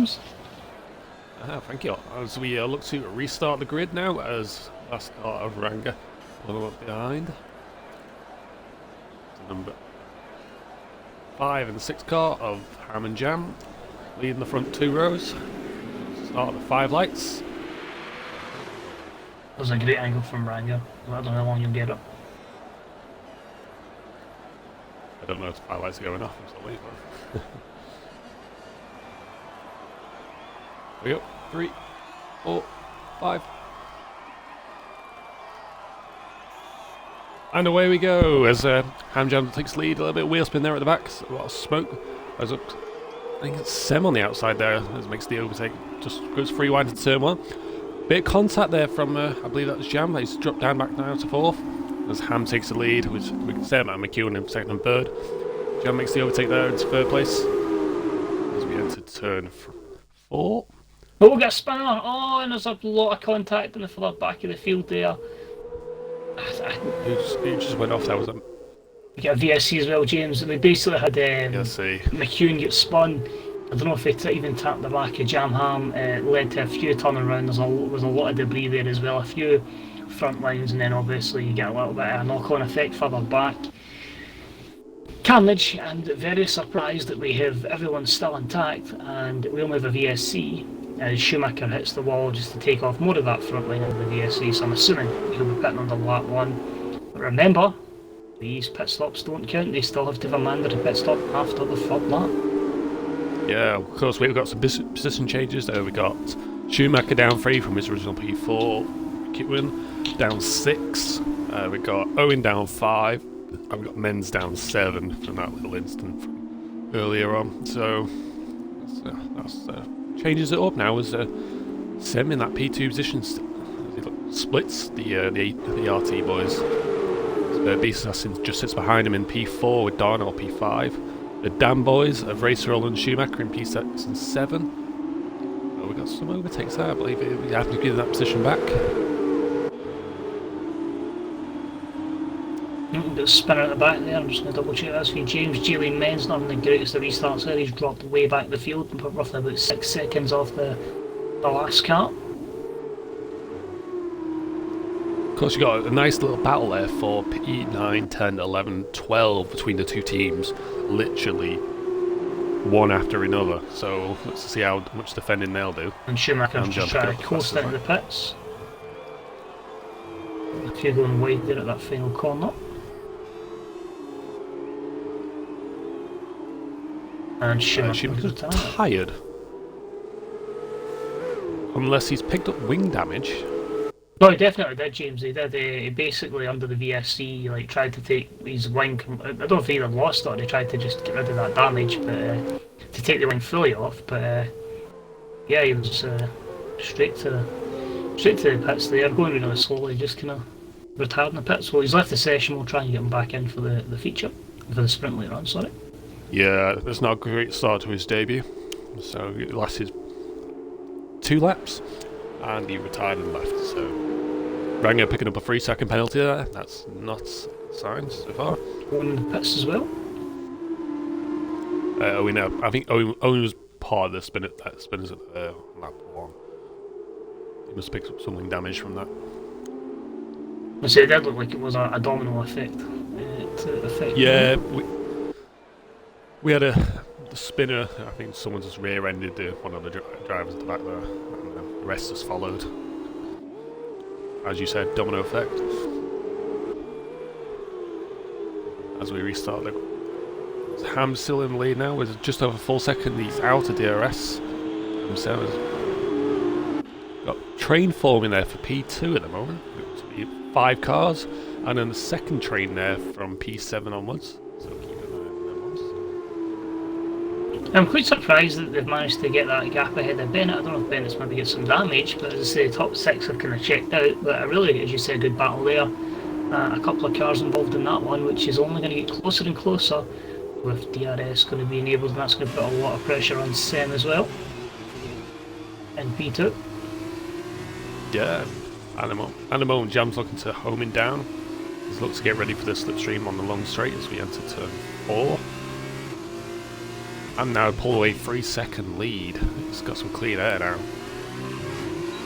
James. Thank you. As we look to restart the grid now, as last start of Ranga a little up behind. Number 5 and 6 car of Ham and Jam leading the front 2 rows. Start the 5 lights. That was a great angle from Ranga. I don't know how long you'll get it. I don't know if the 5 lights are going off. I'm still waiting for Here we go. 3, 4, 5. And away we go as Ham Jam takes lead. A little bit of wheel spin there at the back. A lot of smoke. As I think it's Sem on the outside there as makes the overtake. Just goes free wide to turn 1. Bit of contact there from, I believe that was Jam. He's dropped down back now to 4th. As Ham takes the lead with Sem and McEwen in 2nd and 3rd. Jam makes the overtake there into 3rd place. As we enter turn 4. Oh, we got a spinner. Oh, and there's a lot of contact in the further back of the field there. Who just went off there, was it? We got a VSC as well, James. We basically had VSC. McEwen get spun. I don't know if it even tapped the back of Jam Ham. Led to a few turning around. There was a lot of debris there as well. A few front lines, and then obviously you get a little bit of a knock-on effect further back. Carnage, and very surprised that we have everyone still intact, and we only have a VSC. As Schumacher hits the wall just to take off more of that front line of the VSC, so I'm assuming he'll be pitting under lap 1. But remember, these pit stops don't count, they still have to have a mandatory pit stop after the 3rd lap. Yeah, of course, we've got some position changes there. We got Schumacher down 3 from his original P4, Kitwin down 6, we got Owen down 5, and we got Menz down 7 from that little instant from earlier on. So that's changes it up now as Sem in that P2 position splits the RT boys. Beast Assassin just sits behind him in P4 with Darnell P5. The Dam boys of Racer and Schumacher in P6 and 7. We got some overtakes there, I believe we have to give that position back. Got a spinner at the back there. I'm just going to double check that's for James. Julian Men's not having the greatest of restarts there. He's dropped way back the field and put roughly about 6 seconds off the last car. Of course, you got a nice little battle there for P9, 10, 11, 12 between the 2 teams, literally one after another. So let's see how much defending they'll do. And Schumacher's just trying to coast into the pits. A few going wide there at that final corner. And Schumacher's tired. Unless he's picked up wing damage. No, he definitely did, James. He did. He basically, under the VSC, like tried to take his wing. I don't know if he either lost it or he tried to just get rid of that damage, but to take the wing fully off. But yeah, he was straight to the pits there, going really slowly, just kind of retired in the pits. Well, he's left the session. We'll try and get him back in for the feature, for the sprint later on. Sorry. Yeah, it's not a great start to his debut. So he lasted 2 laps, and he retired and left. So Ranga picking up a 3-second penalty there. That's not signed so far. Going in the pits as well. I think Owen was part of the spinners at lap 1. He must have picked up something damage from that. I say it did look like it was a domino effect. Yeah, we had the spinner. I think someone just rear-ended one of the drivers at the back there, and the rest just followed. As you said, domino effect. As we restart, Ham's still in the lead now with just over 4 seconds. He's out of DRS himself. Got train forming there for P2 at the moment. 5 cars, and then the second train there from P7 onwards. So keep an eye on them ones. I'm quite surprised that they've managed to get that gap ahead of Bennett. I don't know if Bennett's maybe got some damage, but as I say, the top 6 have kind of checked out. But really, as you said, good battle there. A couple of cars involved in that one, which is only going to get closer and closer with DRS going to be enabled, and that's going to put a lot of pressure on Sem as well. And P2. Yeah, at the moment, Jam's looking to home him down. He's looks to get ready for the slipstream on the long straight as we enter turn 4. I'm now pulled away 3-second lead. He's got some clean air now.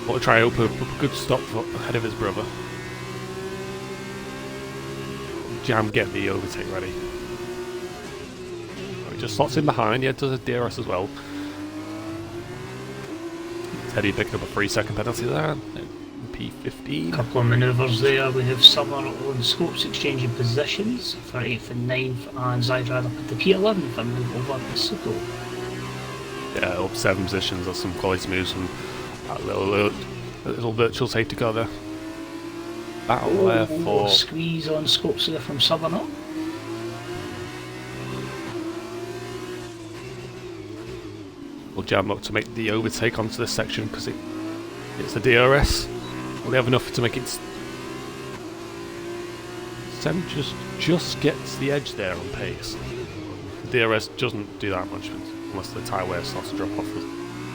Want to try and open up a good stop ahead of his brother. Jam get the overtake ready. Oh, he just slots in behind, yeah, does a DRS as well. Teddy picking up a 3-second penalty there. P15. Couple of manoeuvres there. We have Summer on scopes exchanging positions for 8th and 9th, and Zydrad up at the P11 for move over to Suko. Yeah, up 7 positions. That's some quality moves from that little virtual safety car there. Battle there for... Squeeze on scopes there from Southern up. We'll jam up to make the overtake onto this section because it's the DRS. Will they have enough to make it... Sem just gets the edge there on pace. The DRS doesn't do that much unless the tyre wear starts to drop off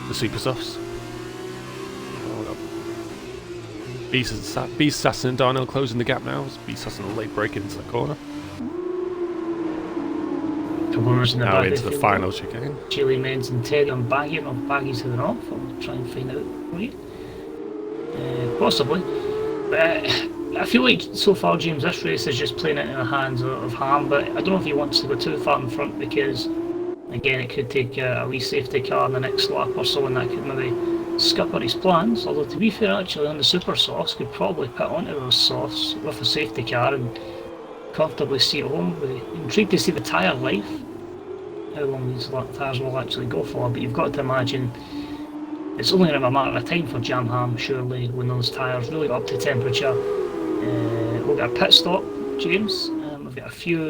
the super softs. Beast Assassin and Darnell closing the gap now. Beast Assassin late break into the corner. Now into the final chicane. Chile Men's and Terry on Baggy, or Baggy to the north. I'll try and find out for you. Possibly. But I feel like so far, James, this race is just playing it in the hands of Ham, but I don't know if he wants to go too far in front because, again, it could take a wee safety car in the next lap or so, and that could maybe scupper his plans. Although, to be fair, actually, on the super softs, could probably put onto those softs with a safety car and comfortably see it home. We're intrigued to see the tyre life, how long these tyres will actually go for, but you've got to imagine it's only a matter of time for Jam Ham, surely, when those tyres really got up to temperature. We'll get a pit stop, James. We've got a few...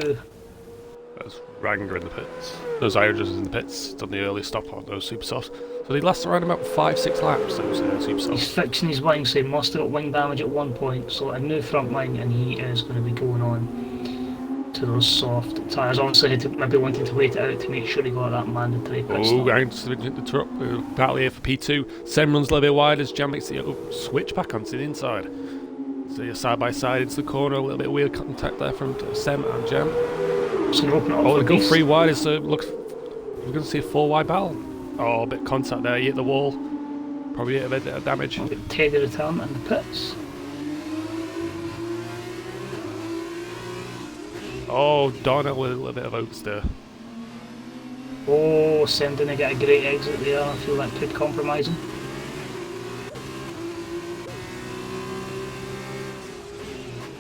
There's Ranger in the pits. Those Irons in the pits, done the early stop on those super softs. So they last around about 5-6 laps, those super softs. He's fixing his wing, so he must have got wing damage at one point, so a new front wing, and he is going to be going on to those soft tyres. Obviously, he maybe wanted to wait it out to make sure he got that mandatory pit stop. Round to the truck. Battle here for P2. Sem runs a little bit wide as Jam makes the switch back onto the inside. So you're side by side into the corner. A little bit of weird contact there from Sem and Jam. Just going to open it up. Oh, they go 3 wide. So looks we're going to see a 4 wide battle. Oh, a bit of contact there. He hit the wall. Probably a bit of damage. We'll get Teddy return in the pits. Oh, Darnell with a little bit of oversteer. Oh, Sem didn't get a great exit there. I feel that could compromise him.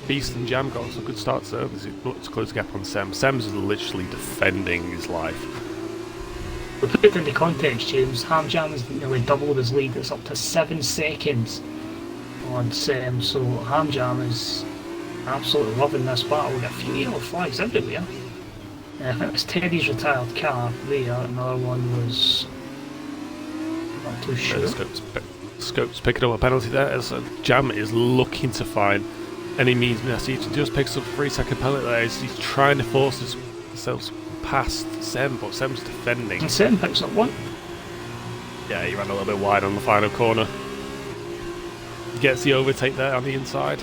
Beast and Jam got some good starts there. There's a close gap on Sem. Sem's literally defending his life. To put it into context, James, Ham Jam has nearly doubled his lead. It's up to 7 seconds on Sem, so Ham Jam is absolutely loving this battle. We've got a few yellow flags everywhere. I think it's Teddy's retired car there. Another one was not too sure. Scopes picking up a penalty there as Jam is looking to find any means necessary. He just picks up a 3-second penalty there. He's trying to force himself past Sem, but Sem's defending. And Sem picks up one. Yeah, he ran a little bit wide on the final corner. He gets the overtake there on the inside.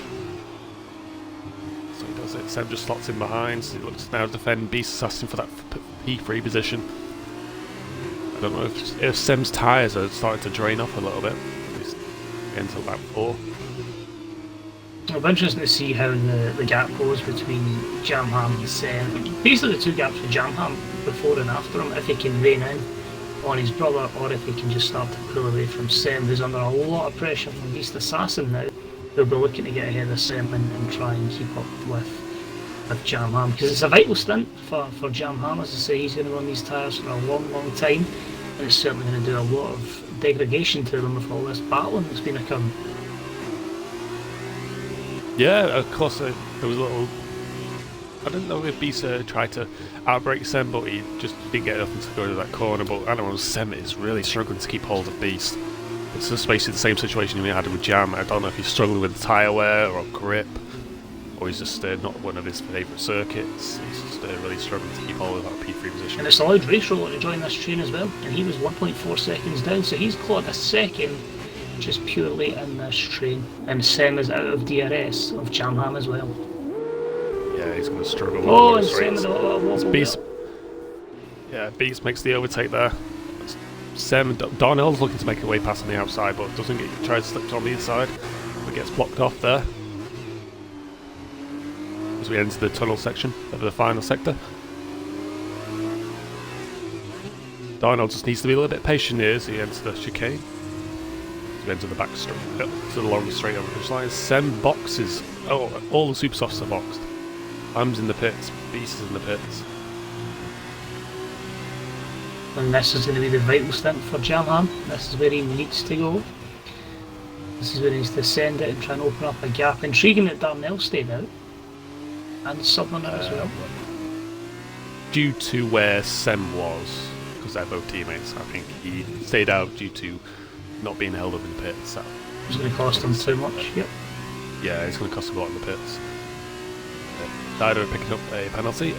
So he does it. Sem just slots in behind. So he looks now to defend Beast Assassin for that P3 position. I don't know if Sem's tyres are starting to drain off a little bit. He's into lap 4. It'll be interesting to see how the gap goes between Jam Ham and Sem. Basically the 2 gaps for Jam Ham before and after him, if he can rein in on his brother or if he can just start to pull away from Sem, who's under a lot of pressure from Beast Assassin now. They'll be looking to get ahead of Sem and try and keep up with Jam Ham, because it's a vital stint for Jam Ham. As I say, he's going to run these tyres for a long time, and it's certainly going to do a lot of degradation to them with all this battling that's been occurring. Yeah, of course, there was a little... I don't know if Beast tried to outbreak Sem, but he just didn't get enough to go to that corner. But I don't know, Sem is really struggling to keep hold of Beast. It's just basically the same situation we had with Jam. I don't know if he's struggling with tyre wear or grip, or he's just not one of his favourite circuits. He's just really struggling to keep hold of that P3 position. And it's allowed Race Roller to join this train as well, and he was 1.4 seconds down, so he's clawed a second just purely in this train. And Sem is out of DRS of Jam Ham as well. Yeah, he's going to struggle. Oh, and Sem with a little wobble. Beast. Yeah, Beast makes the overtake there. Sam Darnell's looking to make a way past on the outside, but doesn't get tries to slip on the inside, but gets blocked off there. As we enter the tunnel section of the final sector. Darnell just needs to be a little bit patient here as he enters the chicane. As we enter the back straight, to the long straight over the line. Sem boxes. Oh, all the super softs are boxed. Ham's in the pits, Beast is in the pits. And this is going to be the vital stint for Jamham. This is where he needs to go. This is where he needs to send it and try and open up a gap. Intriguing that Darnell stayed out. And Southerner as well. Due to where Sem was, because they're both teammates, I think he stayed out due to not being held up in the pits. So. It's going to cost him too much, yep. Yeah, it's going to cost him a lot in the pits. Dido picking up a penalty.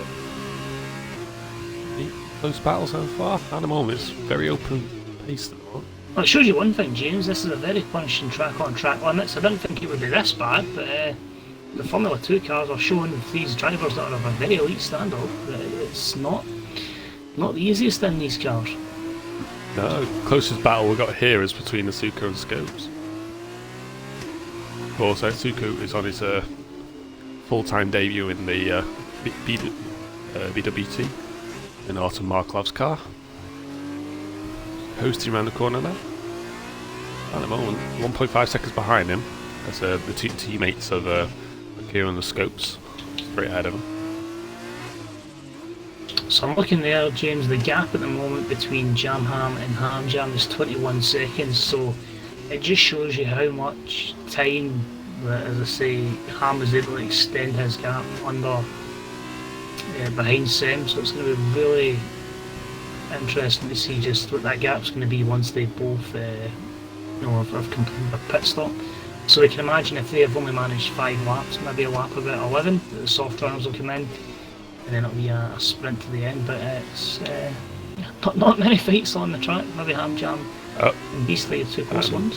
Close battle so far. At the moment, it's very open paced at the moment. Well, it shows you one thing, James. This is a very punishing track on track limits. I didn't think it would be this bad, but the Formula 2 cars are showing these drivers that are of a very elite standard that it's not the easiest in these cars. No, closest battle we've got here is between the Suko and Scopes. Of course, Suko is on his full-time debut in the BWT. In Artem Marklov's car. Coasting around the corner now. At the moment, 1.5 seconds behind him. As the two teammates of Akira and the Scopes. Straight ahead of him. So I'm looking there, James, the gap at the moment between Jamham and Hamjam is 21 seconds, so it just shows you how much time that, as I say, Ham was able to extend his gap under behind Sem, so it's going to be really interesting to see just what that gap's going to be once they both have completed a pit stop. So we can imagine if they have only managed 5 laps, maybe a lap about 11, the soft runners will come in, and then it'll be a sprint to the end. But it's not many fights on the track. Maybe Hamjam and Beastly are 2 close ones.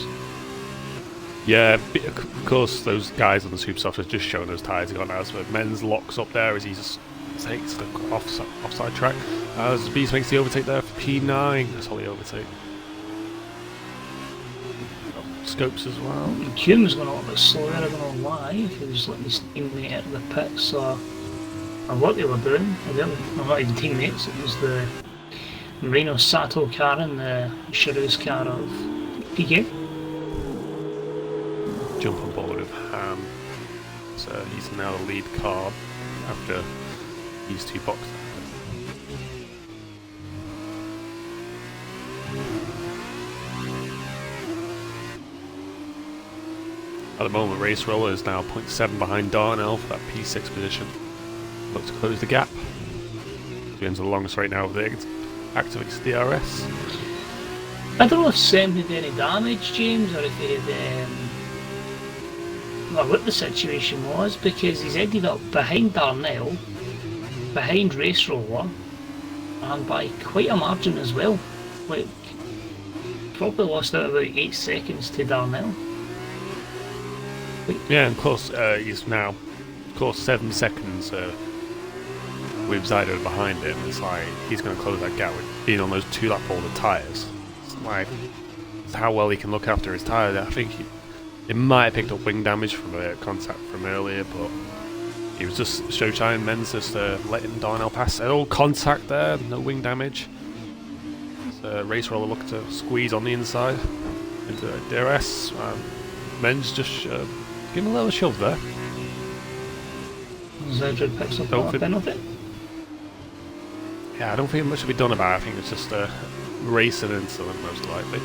Yeah, of course those guys on the Super Soft are just showing those tyres have got now, so Men's locks up there as he just takes the offside track. As Beast makes the overtake there for P9, that's all the overtake. Scopes as well. Cume's going a little bit slower, I don't know why, if he was letting his teammate out of the pits or what they were doing. Not even teammates, it was the Marino Sato car and the Shiro's car of PK. Jump on board of Ham. So he's now the lead car after these 2 boxes. At the moment, Race Roller is now 0.7 behind Darnell for that P6 position. Look to close the gap. We enter the longest right now with the activates DRS. I don't know if Sem did any damage, James, or if he had what the situation was, because he's ended up behind Darnell, behind Race Roller, and by quite a margin as well. Like, probably lost out about 8 seconds to Darnell. Yeah, and of course, he's now, 7 seconds with Zydo behind him. It's like he's going to close that gap with being on those 2-lap older tyres. It's like it's how well he can look after his tyres. I think it might have picked up wing damage from a contact from earlier, but he was just showtime. Men's just letting Darnell pass. All contact there, no wing damage. So Race Roller looking to squeeze on the inside into DRS. Men's just give him a little shove there. Zedred picks up a penalty. Yeah, I don't think much will be done about it. I think it's just a racing incident, most likely.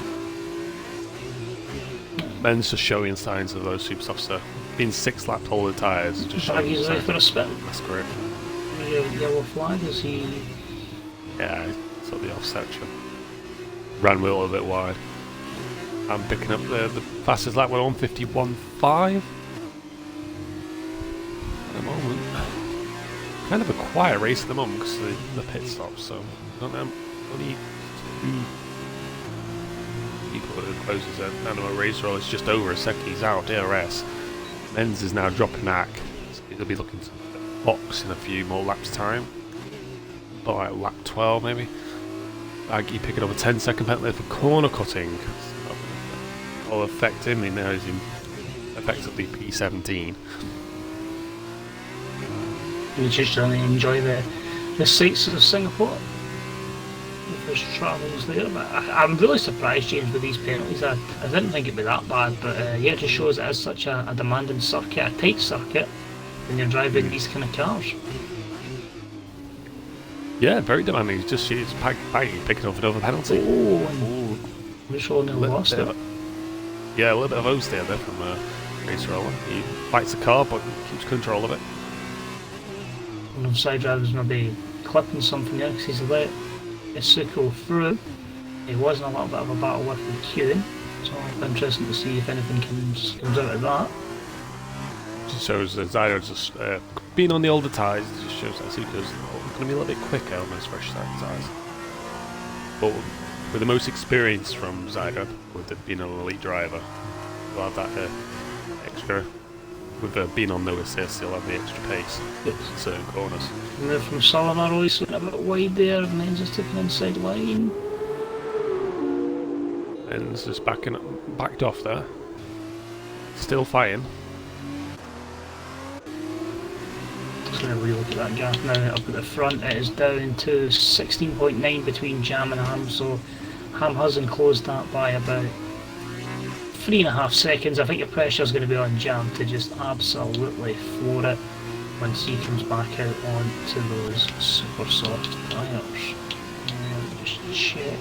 Men's just showing signs of those super softs being 6 lapped older tyres. Just showing he's ready for a spin. That's correct. Yellow flag, is he? Yeah, it's at the off section. Ran a little bit wide. I'm picking up the fastest lap, we're on 51.5 at the moment. Kind of a quiet race at the moment because of the pit stops, so I don't know. Only 2 people that are closest at Animal Race Roll. It's just over a second, he's out, DRS. Menz is now dropping back, so he'll be looking to box in a few more laps' time. About like lap 12 maybe. Aggie picking up a 10-second penalty for corner cutting. All affect him. He now is in effectively P17. You just really enjoy the sights of Singapore with his travels there. But I'm really surprised, James, with these penalties. I didn't think it'd be that bad, but yeah, it just shows it is such a demanding circuit, a tight circuit, when you're driving these kind of cars. Yeah, very demanding. He's Baggy picking up another penalty. Oh, and Rachel nearly lost it. Yeah, a little bit of oversteer there from Race Roller. He fights the car, but keeps control of it. One of the side drivers maybe clipping something there because he's let Isuko through. He was in a little bit of a battle with the queuing, so it'll be interesting to see if anything comes out of that. Just shows that Zyra just being on the older tyres, just shows that Isuko's going to be a little bit quicker on those fresh tyres. But with the most experience from Zyra, with it being an elite driver, we'll have that extra. With being on no assist, he'll have the extra pace in certain corners. And then from SLR, always went a bit wide there, and then just took an inside line. And it's just backed off there. Still fighting. Just going to relook at that gap now. Up at the front, it is down to 16.9 between Jam and Ham, so Ham has enclosed that by about 3.5 seconds. I think the pressure is going to be on Jam to just absolutely floor it once he comes back out onto those super soft tyres. Just check.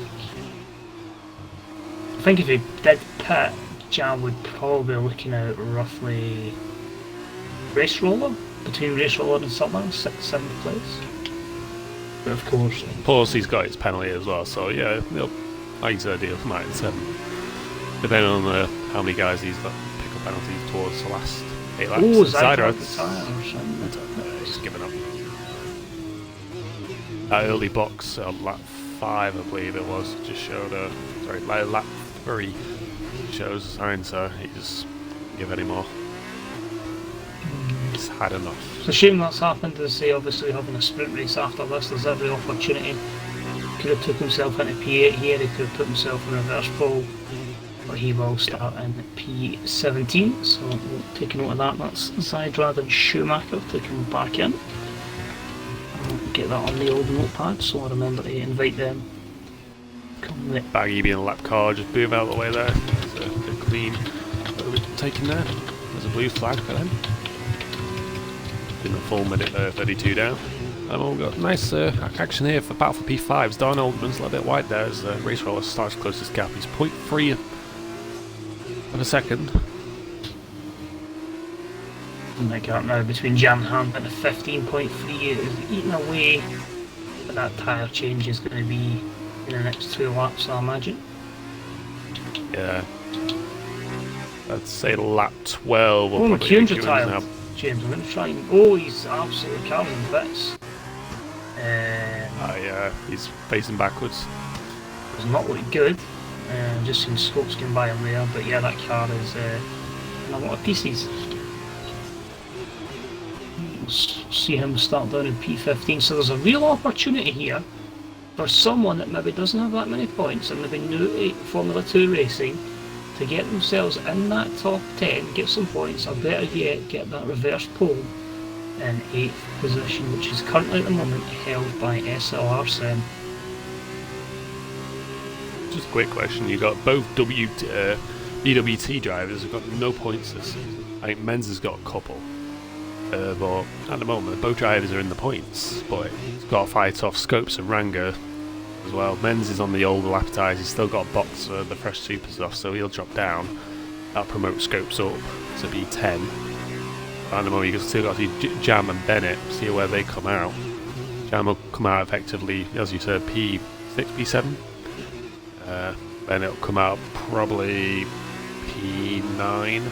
I think if he did pit, Jam would probably be looking at roughly Race Roller, between Race Roller and Sutton, 6th, 7th place. But of course, plus he's got his penalty as well, so yeah, like he's deal come out in 7th. Depending on how many guys he's got pick up penalties towards the last 8 laps. Oh, Zyra the tyre. He's given up. That early box, lap 5 I believe it was, just showed lap 3 shows a sign, so he just didn't give any more. He's had enough. It's a shame that's happened, as say, obviously having a sprint race after this. There's every opportunity. Could have took himself into P8 here, he could have put himself in reverse pole. But he will start in P17, so we'll take a note of that. That's Zydra and Schumacher to come back in. I'll get that on the old notepad, so I'll remember to invite them. Come with Baggy being a lap car, just move out of the way there. It's a bit clean. Taken there. There's a blue flag for them. Been a full minute 32 down. And we've got nice action here for battle for P5s. Darn Oldman's a little bit wide there as Race Roller starts to close this gap. He's 0.3 of a second. and that gap now between Jam and Ham at 15.3 is eating away. But that tyre change is going to be in the next 2 laps, I imagine. Yeah. I'd say lap 12. Oh, McCune's retired. James, I'm going to try and... Oh, he's absolutely carving bits. Yeah, he's facing backwards. It's not looking good. Just seen scopes going by him there, but yeah, that car is in a lot of pieces. We'll see him start down in P15, so there's a real opportunity here for someone that maybe doesn't have that many points and maybe new to Formula 2 racing to get themselves in that top 10, get some points, or better yet, get that reverse pole in 8th position, which is currently at the moment held by SLR Sim. Just a quick question, you got both BWT drivers who've got no points this season. I think Men's has got a couple, but at the moment both drivers are in the points, but he's got to fight off Scopes and Rango as well. Men's is on the older lap tyres, he's still got a box for the fresh supers off, so he'll drop down. That'll promote Scopes up to B10. At the moment you've still got to see Jam and Bennett, see where they come out. Jam will come out effectively, as you said, P6, P7. Bennett will come out probably P9.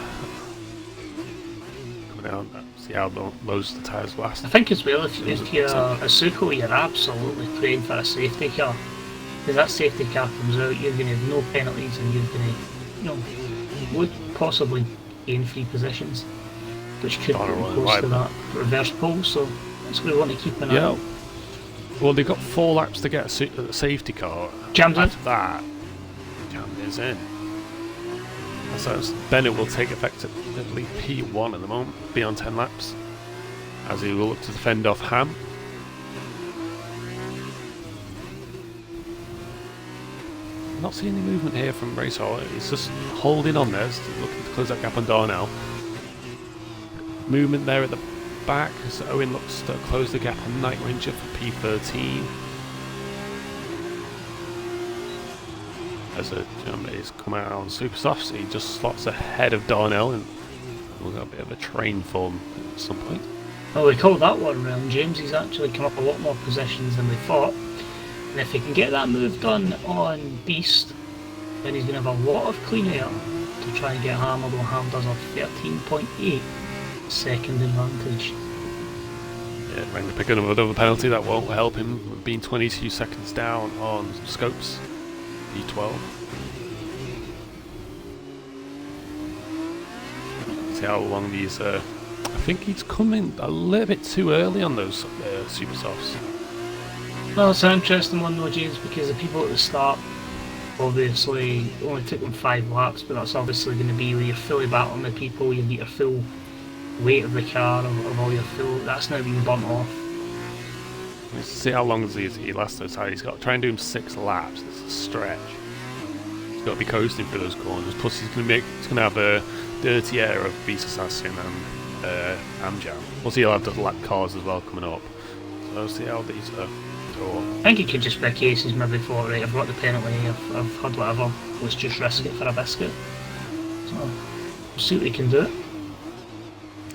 Coming out, see how most of the tyres last. I think as well, if you're a Isuko, you're absolutely praying for a safety car. If that safety car comes out, you're going to have no penalties and you're going to, would possibly gain 3 positions, which could be close to that reverse pole, so that's what we want to keep an eye on. Well, they've got 4 laps to get a safety car. Jams in. After that, Jam is in. So Bennett will take effectively P1 at the moment, be on 10 laps, as he will look to defend off Ham. Not seeing any movement here from Racehall. He's just holding on there, looking to close that gap on Darnell. Movement there at the back as Owen looks to close the gap on Night Ranger for P13. As a jump is come out on Super Softs, he just slots ahead of Darnell, and we'll have a bit of a train form at some point. Well, we called that one round, James. He's actually come up a lot more possessions than we thought. And if he can get that move done on Beast, then he's going to have a lot of clean air to try and get Ham, although Ham does a 13.8 second advantage. Yeah, trying to pick another penalty that won't help him, being 22 seconds down on Scopes. P12. See how long these. I think he's coming a little bit too early on those Super Softs. Well, it's an interesting one though, James, because the people at the start obviously only took them 5 laps, but that's obviously going to be where you're fully battling the people, you get your full weight of the car, of all your fuel. That's now being burnt off. Let's see how long he lasts those tires. He's got to try and do him 6 laps. It's a stretch. He's got to be coasting through those corners. Plus, he's going to have a dirty air of Beast Assassin and Amjam. Plus, he'll have the lap cars as well coming up. So we'll see how these go. I think it could just be a case he's maybe thought, right, I've got the penalty, I've had whatever, let's just risk it for a biscuit. So, we'll see what he can do.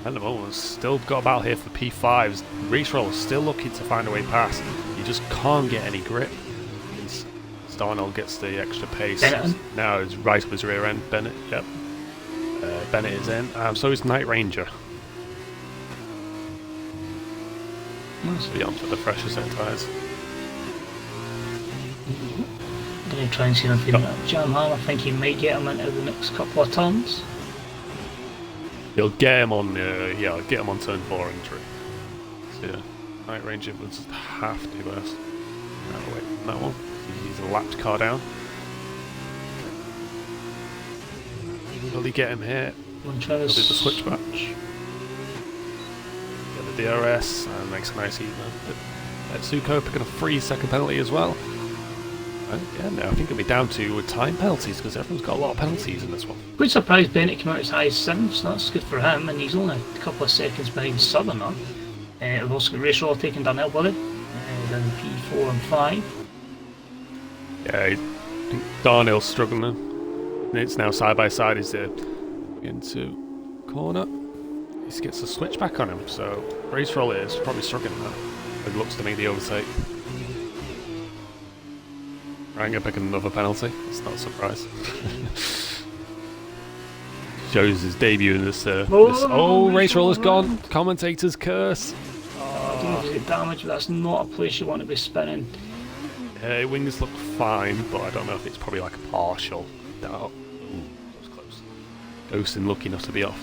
At the moment, still got a battle here for P5s. Race Roll is still looking to find a way past. You just can't get any grip. Darnell gets the extra pace. Now it's right up his rear end. Bennett, yep. Bennett is in. So is Night Ranger. Nice. Be on for the fresher set tyres. I'm going to try and see if he can jam Ham. I think he might get him into the next couple of turns. He'll get him on, get him on turn 4 entry. So yeah, Night Ranger would have to burst. No, wait, that one. He's a lapped car down. Will he get him here? He'll do the switchback. Get the DRS and makes a nice even. Suko picking a 3-second penalty as well. And yeah, no, I think it'll be down to time penalties because everyone's got a lot of penalties in this one. Quite surprised Bennett came out as high as 7, so that's good for him, and he's only a couple of seconds behind Southerner. We've also got Racehall taking Darnell with it, down P4 and 5. Yeah, I think Darnell's struggling. It's now side by side. He's into corner. He gets a switchback on him, so Race Roll is probably struggling now. It looks to make the overtake. Ranger picking another penalty. It's not a surprise. Shows his debut in this. Race Roll is gone. Commentator's curse. I don't know if you get damage, but that's not a place you want to be spinning. Wings look fine, but I don't know if it's probably like a partial. Ooh, that was close. Ghostin lucky enough to be off.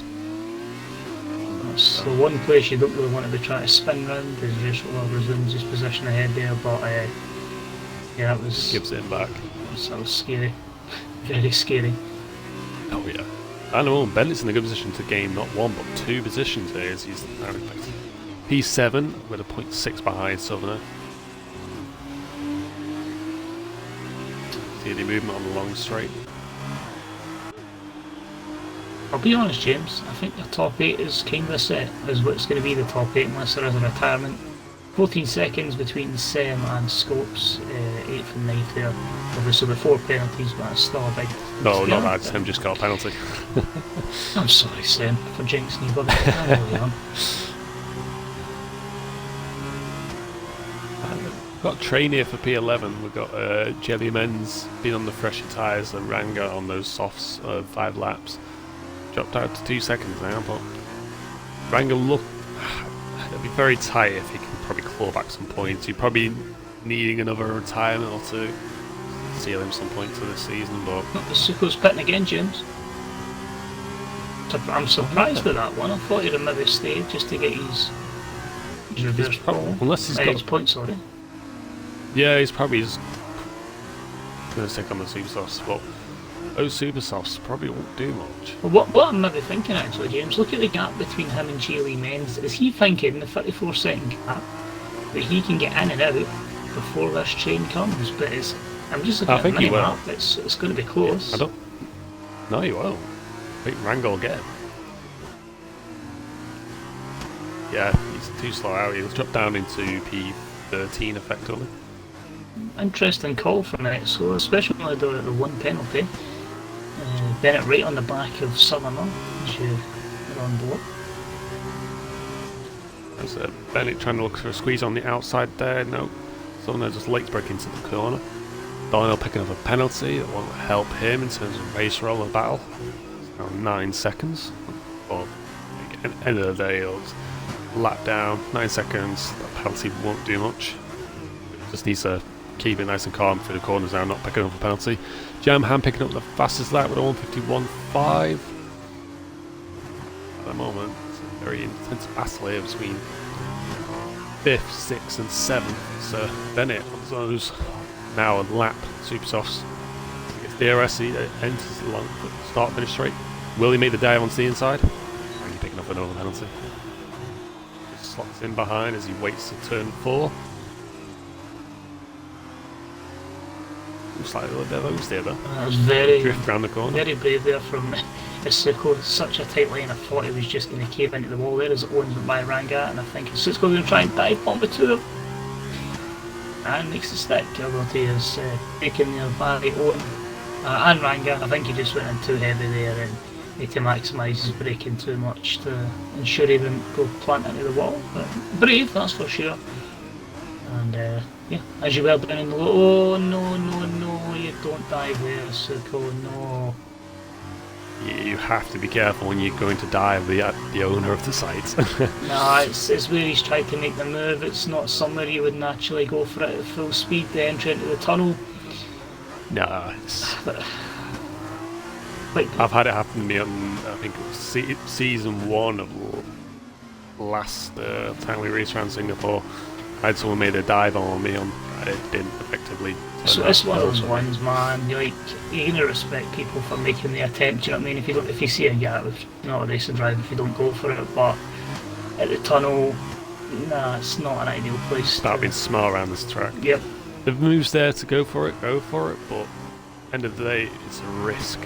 That's the one place you don't really want to be trying to spin round, is just resumes his position ahead there, but yeah, that was... Gives it back. That was scary. Very scary. Oh yeah. I know, Bennett's in a good position to gain not 1 but 2 positions here as he's now in fact P7 with a 0.6 behind Southerner. See the movement on the long straight. I'll be honest, James, I think the top 8 is kind of set as what's going to be the top 8 unless there is a retirement. 14 seconds between Sem and Scopes, 8th and 9th there. Obviously with 4 penalties, but it's still a big... No, not that, Sem just got a penalty. I'm sorry, Sem, for jinxing you, but I really am. Got a train here for P11. We've got Jelly Men's been on the fresher tyres and Ranga on those softs 5 laps. Dropped out to 2 seconds now, but Ranga it'll be very tight if he can probably claw back some points. He's probably needing another retirement or 2 to seal him some points for this season, but... The Suko's pitting again, James. I'm surprised with that one. I thought he'd have maybe stayed just to get his reverse ball. Unless he's got his points, sorry. Yeah, he's probably just going to stick on the super softs, but those super softs probably won't do much. Well, what I'm maybe thinking actually, James, look at the gap between him and Cheely Menz. Is he thinking the 34-second gap that he can get in and out before this train comes? But I'm just looking at the map. It's going to be close. I don't. No, he won't. I think Ranga will get him. Yeah, he's too slow out. He'll drop down into P13 effectively. Interesting call from it. So especially the one penalty. Bennett right on the back of Summerman as you are on board. There's Bennett trying to look for a squeeze on the outside there. No, someone just late break into the corner. Darnell picking up a penalty that won't help him in terms of race roller battle. It's now 9 seconds. Or at the end of the day, it'll lap down 9 seconds. That penalty won't do much. Just needs to keep it nice and calm through the corners now, not picking up a penalty. Jamham picking up the fastest lap with a 151.5. At the moment, it's a very intense battle here between 5th, 6th and 7th. So Bennett on those now a lap super softs. If DRS he enters the long start finish straight. Will he make the dive onto the inside? Or are you picking up another penalty? Just slots in behind as he waits to turn 4. Looks like a little bit of oversteer though. That was very drift around the corner. Very brave there from Isuko. Such a tight line. I thought he was just going to cave into the wall there as it owned by Ranga, and I think Isuko's going to try and dive bomb the two of them. And makes the stick, although he is taking there by Owen and Ranga. I think he just went in too heavy there and need to maximise his braking too much to ensure he didn't go plant into the wall. But brave, that's for sure. And yeah, as you well down in the low. Oh no, you don't dive there, Isuko, no. You have to be careful when you're going to dive the owner of the site. Nah, it's where he's tried to make the move. It's not somewhere you would naturally go for it at full speed, the entry into the tunnel. Nah, it's... Like, I've had it happen to me on, I think it was season 1 of last time we raced around Singapore. I had someone made a dive on me and it didn't effectively. So it's one of those ones, man. You're gonna respect people for making the attempt. You know what I mean? If you see a gap, if you're not a racing driver, if you don't go for it, but at the tunnel, nah, it's not an ideal place. Start being smart around this track. Yep. The move's there to go for it, but end of the day, it's a risk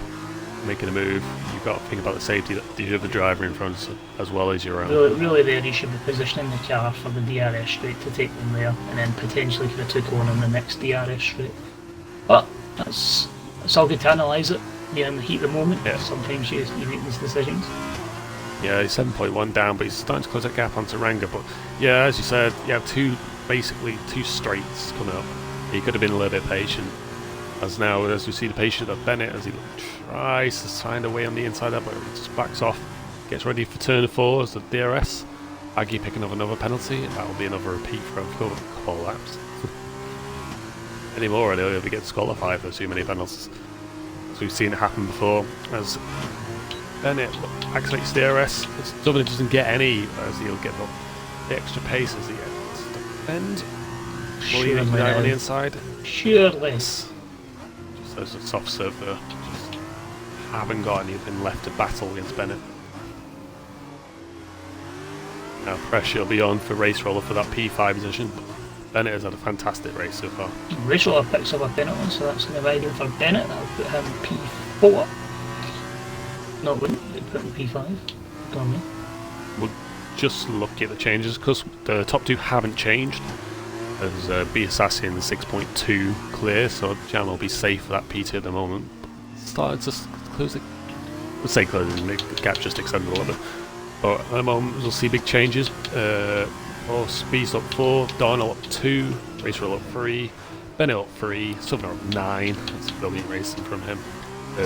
making a move. You've got to think about the safety that the other driver in front as well as your own. Really there you should be positioning the car for the DRS straight to take them there, and then potentially could have took on the next DRS straight. But it's all good to analyse it. Yeah, in the heat of the moment, yeah. Sometimes you make these decisions. Yeah, he's 7.1 down, but he's starting to close that gap onto Ranga. But yeah, as you said, you have basically two straights coming up. He could have been a little bit patient. As we see the patient of Bennett as he tries to find a way on the inside there, but he just backs off, gets ready for turn 4 as the DRS. Aggie picking up another penalty, and that will be another repeat for a couple of laps. Any more, and he'll be getting disqualified for too many penalties. As we've seen it happen before, as Bennett activates DRS, Dublin doesn't get any, as he'll get the extra pace as he gets to bend. Will he dive on the inside? Surely. Those are soft server just haven't got anything left to battle against Bennett. Now pressure will be on for Race Roller for that P5 position. Bennett has had a fantastic race so far. Race Roller picks up a penalty, so that's going to ride in for Bennett. That'll put him P4. No, it wouldn't. It'd put him P5. Go on me. We'll just look at the changes because the top 2 haven't changed. As B Assassin 6.2 clear, so Jam will be safe for that P2 at the moment. Started to close it. Let's say closing, the gap just extended a little bit. But at the moment, we'll see big changes. Speed's up 4, Darnell up 2, Racer up 3, Bennett up 3, Southern up 9. That's brilliant racing from him.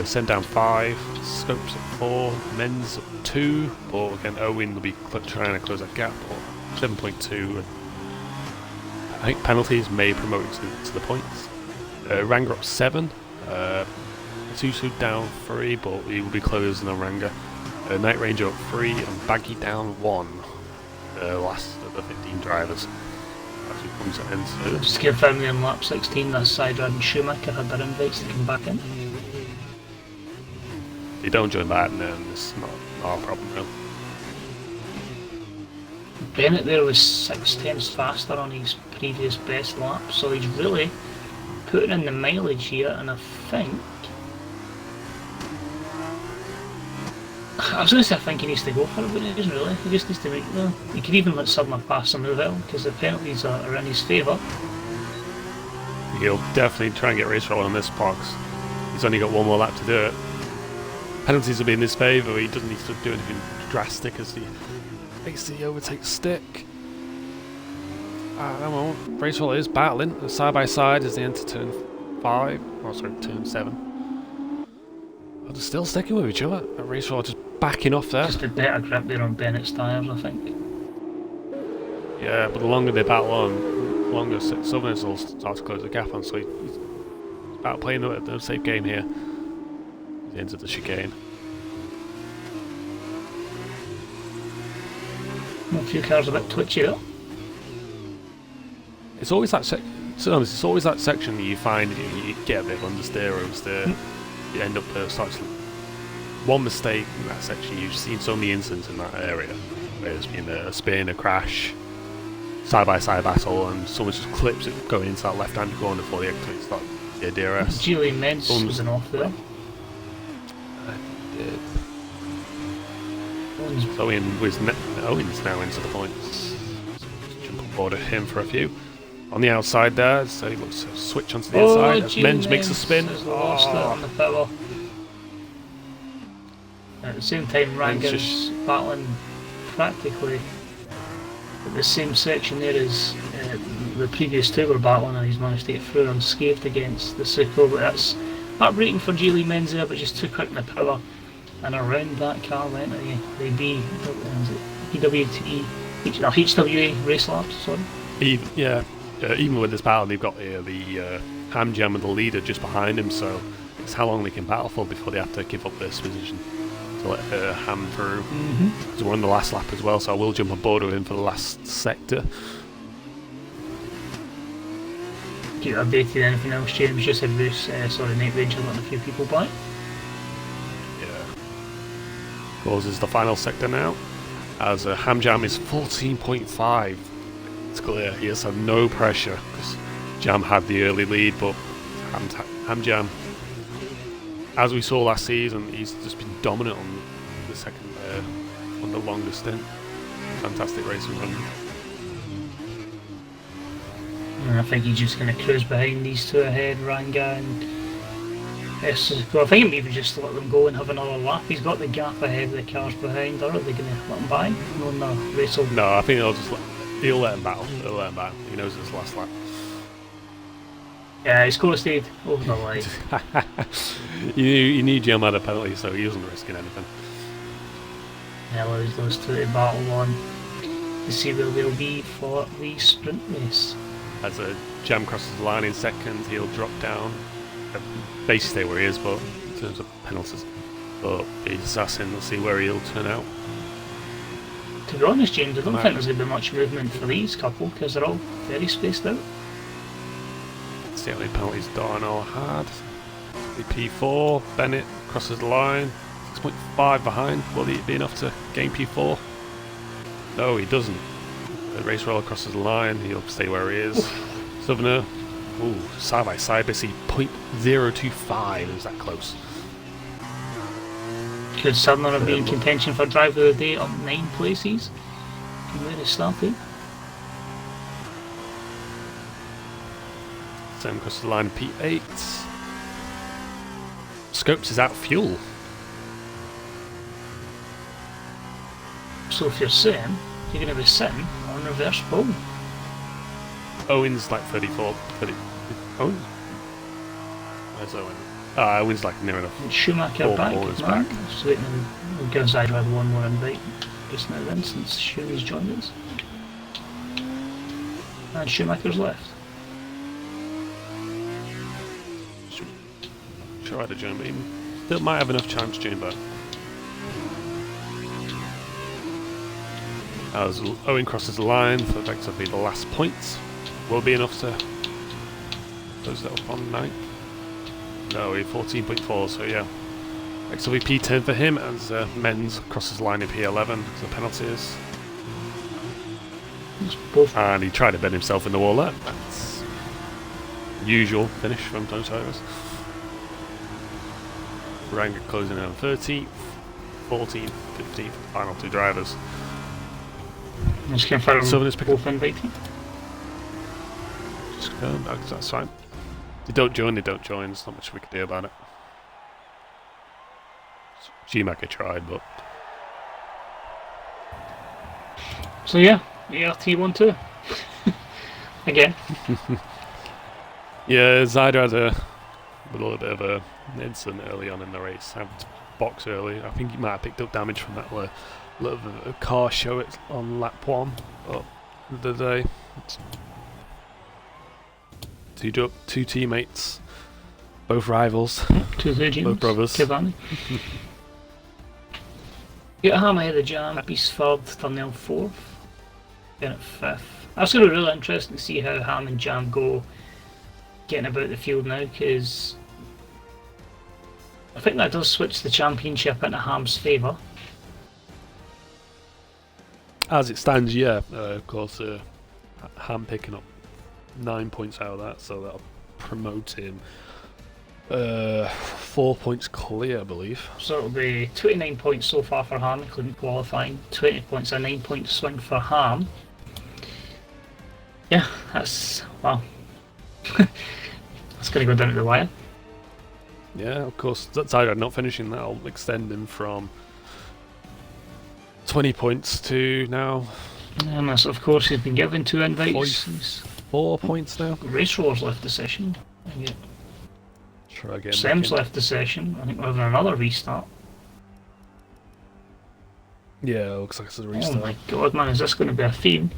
Send down 5, Scopes up 4, Men's up 2, but again, Owen will be trying to close that gap, or 7.2. I think penalties may promote to the points. Ranga up 7, Susu down 3, but he will be closing on Ranga. Night Ranger up 3 and Baggy down 1. Last of the 15 drivers. as we come to end soon. Just confirming in lap 16 that Sidrod and Schumacher had their invites to come back in. If you don't join that, then it's not our problem, really. Bennett there was 6 tenths faster on his previous best lap, so he's really putting in the mileage here, and I think... I was going to say I think he needs to go for it, but he doesn't really. He just needs to make them. He could even let someone pass him as well, because the penalties are in his favour. He'll definitely try and get race roll on this box. He's only got one more lap to do it. Penalties will be in his favour. He doesn't need to do anything drastic as he basically overtakes stick. Well, race roll is battling side by side as they enter turn 5. Oh, sorry, turn 7. But they're still sticking with each other. Race roll just backing off there. Just a better grip there on Bennett's tyres, I think. Yeah, but the longer they battle on, the longer Southerners will start to close the gap on. So he's about playing the safe game here. He enters the chicane. A few cars a bit twitchy though. It's always that it's always that section that you find you get a bit of understeer or oversteer. You end up starting to one mistake in that section. You've seen so many incidents in that area where there's been a spin, a crash, side by side battle, and someone just clips it going into that left hand corner before the activates that DRS. Julian Mens was an off there. Did. So Owen's now into the points. Just jump on board with him for a few. On the outside there, so he looks to switch onto the inside as Mens makes a spin. Lost it on the pit wall. At the same time, Ranger's battling practically at the same section there as the previous two were battling, and he's managed to get through unscathed against the Suco. But that's heartbreaking for Geely Menz there, but just too quick in the power. And around that car went the HWA race laps, sorry. Even with this battle, they've got the ham jam and the leader just behind him, so it's how long they can battle for before they have to give up this position to let ham through. So we're on the last lap as well, so I will jump on board with him for the last sector. Keep updated anything else, James? Just had Bruce, Nate Ranger letting a few people by. Closes the final sector now, as ham jam is 14.5. It's clear he has had no pressure because Jam had the early lead, but ham jam, as we saw last season, he's just been dominant on the second, on the longest stint. Fantastic racing run. And I think he's just going to cruise behind these two ahead, Ranga and Well, I think maybe just let them go and have another lap. He's got the gap ahead of the cars behind, or are they going to let him by? No, Racel. No, I think he'll let him battle. He'll let him battle. He knows it's his last lap. Yeah, he's could have stayed over the line. you need Jam had a penalty, so he isn't risking anything. Yeah, allows those two to battle on to see where they'll be for the sprint race. As a Jam crosses the line in second, he'll drop down. Basically stay where he is, but in terms of penalties. But he's assassin, we'll see where he'll turn out. To be honest, James, I don't think there's going to be much movement for these couple because they're all very spaced out. Let's see how many penalties Darnell had. The P4, Bennett crosses the line, 6.5 behind. Will he be enough to gain P4? No, he doesn't. The race roller crosses the line, he'll stay where he is. Southerner. Ooh, side by side, basically 0.025. Is that close? Could Southerner be in contention for driver of the day, up 9 places from where it started? Sam crosses the line, P8. Scopes is out of fuel. So if you're Sam, you're going to be sitting on reverse pole. Owen's like 34. 30. Owen? Where's Owen? Owen's like near enough. And Schumacher back. Back. So we'll give Zydra one more invite just now then, since Schumacher's joined us. And Schumacher's left. Try to join, but he still might have enough chance to join back. As Owen crosses the line for effectively the last point. will be enough to close that up on 9. No, we're 14.4, so yeah. Next will be P10 for him as Menz crosses the line in P11, so the penalty is. And he tried to bend himself in the wall there. That's usual finish from those drivers. Ranga closing in on 13th, 14th, 15th, final 2 drivers. Just confirm Silver's picking both inviting. Just go, that's fine. They don't join, there's not much we can do about it. Schumacher tried, but... So yeah, ART1-2. Again. Yeah, Zyder had a little bit of an incident early on in the race. Had to box early. I think he might have picked up damage from that little bit of a car show it on lap 1 but the day. Two teammates, both rivals, Two virgins, both brothers. Cavani. Yeah, Ham ahead of Jam, Beast 3rd, Turnell 4th, then at 5th. That's going to be really interesting to see how Ham and Jam go getting about the field now, because I think that does switch the championship into Ham's favour. As it stands, yeah, of course, Ham picking up 9 points out of that, so that'll promote him 4 points clear, I believe. So it'll be 29 points so far for Ham, including qualifying, 20 points, a 9-point swing for Ham. Yeah, that's, well, that's going to go down to the wire. Yeah, of course, Zyder not finishing, that'll extend him from 20 points to now. And that's, of course, he's been given 2 invites. 4 points now. Race Wars left the session. Try again. Sam's left the session. I think we're having another restart. Yeah, it looks like it's a restart. Oh my god, man, is this going to be a theme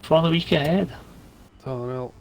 for the week ahead? Oh, well.